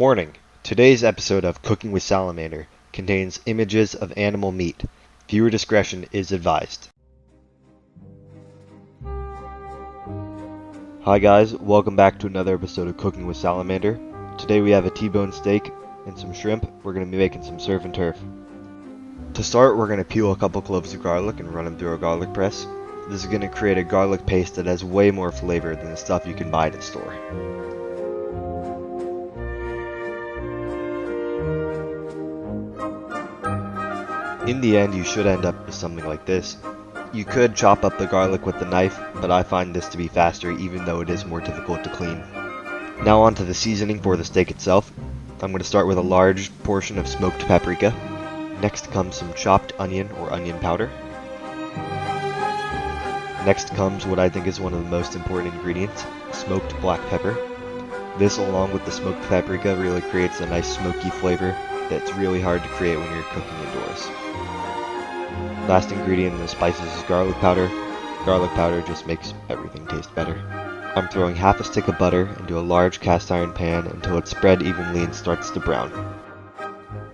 Warning: today's episode of Cooking with Salamander contains images of animal meat. Viewer discretion is advised. Hi guys, welcome back to another episode of Cooking with Salamander. Today we have a T-bone steak and some shrimp. We're going to be making some surf and turf. To start, we're going to peel a couple cloves of garlic and run them through a garlic press. This is going to create a garlic paste that has way more flavor than the stuff you can buy at the store. In the end, you should end up with something like this. You could chop up the garlic with the knife, but I find this to be faster even though it is more difficult to clean. Now on to the seasoning for the steak itself. I'm going to start with a large portion of smoked paprika. Next comes some chopped onion or onion powder. Next comes what I think is one of the most important ingredients, smoked black pepper. This, along with the smoked paprika, really creates a nice smoky flavor that's really hard to create when you're cooking indoors. Last ingredient in the spices is garlic powder. Garlic powder just makes everything taste better. I'm throwing half a stick of butter into a large cast iron pan until it's spread evenly and starts to brown.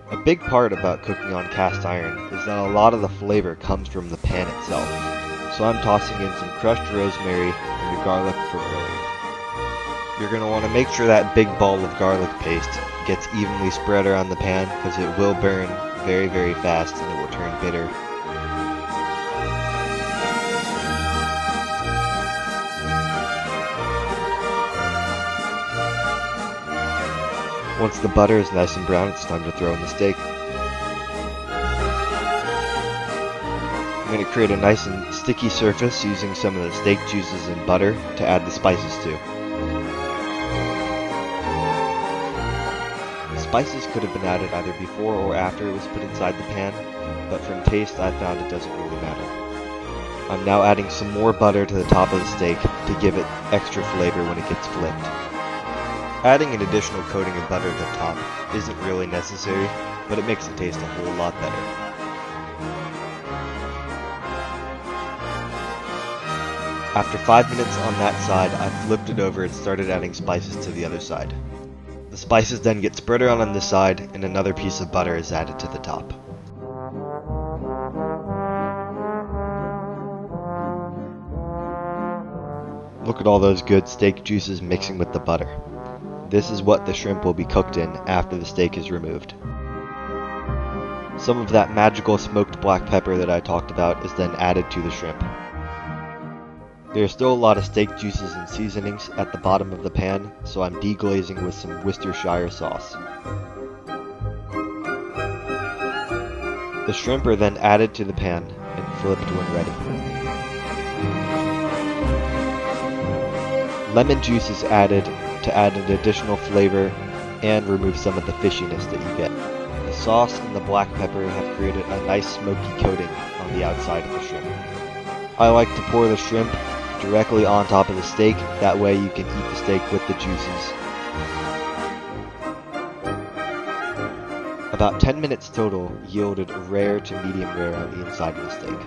A big part about cooking on cast iron is that a lot of the flavor comes from the pan itself. So I'm tossing in some crushed rosemary and the garlic from earlier. You're going to want to make sure that big ball of garlic paste gets evenly spread around the pan because it will burn very, very fast and it will turn bitter. Once the butter is nice and brown, it's time to throw in the steak. I'm going to create a nice and sticky surface using some of the steak juices and butter to add the spices to. The spices could have been added either before or after it was put inside the pan, but from taste I found it doesn't really matter. I'm now adding some more butter to the top of the steak to give it extra flavor when it gets flipped. Adding an additional coating of butter to the top isn't really necessary, but it makes it taste a whole lot better. After 5 minutes on that side, I flipped it over and started adding spices to the other side. The spices then get spread around on this side, and another piece of butter is added to the top. Look at all those good steak juices mixing with the butter. This is what the shrimp will be cooked in after the steak is removed. Some of that magical smoked black pepper that I talked about is then added to the shrimp. There are still a lot of steak juices and seasonings at the bottom of the pan, so I'm deglazing with some Worcestershire sauce. The shrimp are then added to the pan and flipped when ready. Lemon juice is added to add an additional flavor and remove some of the fishiness that you get. The sauce and the black pepper have created a nice smoky coating on the outside of the shrimp. I like to pour the shrimp directly on top of the steak, that way you can eat the steak with the juices. About 10 minutes total yielded rare to medium rare on the inside of the steak.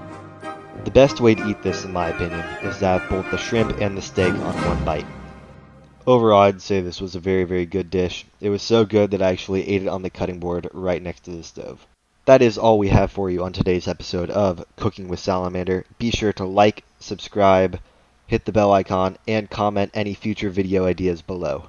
The best way to eat this, in my opinion, is to have both the shrimp and the steak on one bite. Overall, I'd say this was a very, very good dish. It was so good that I actually ate it on the cutting board right next to the stove. That is all we have for you on today's episode of Cooking with Salamander. Be sure to like, subscribe, hit the bell icon, and comment any future video ideas below.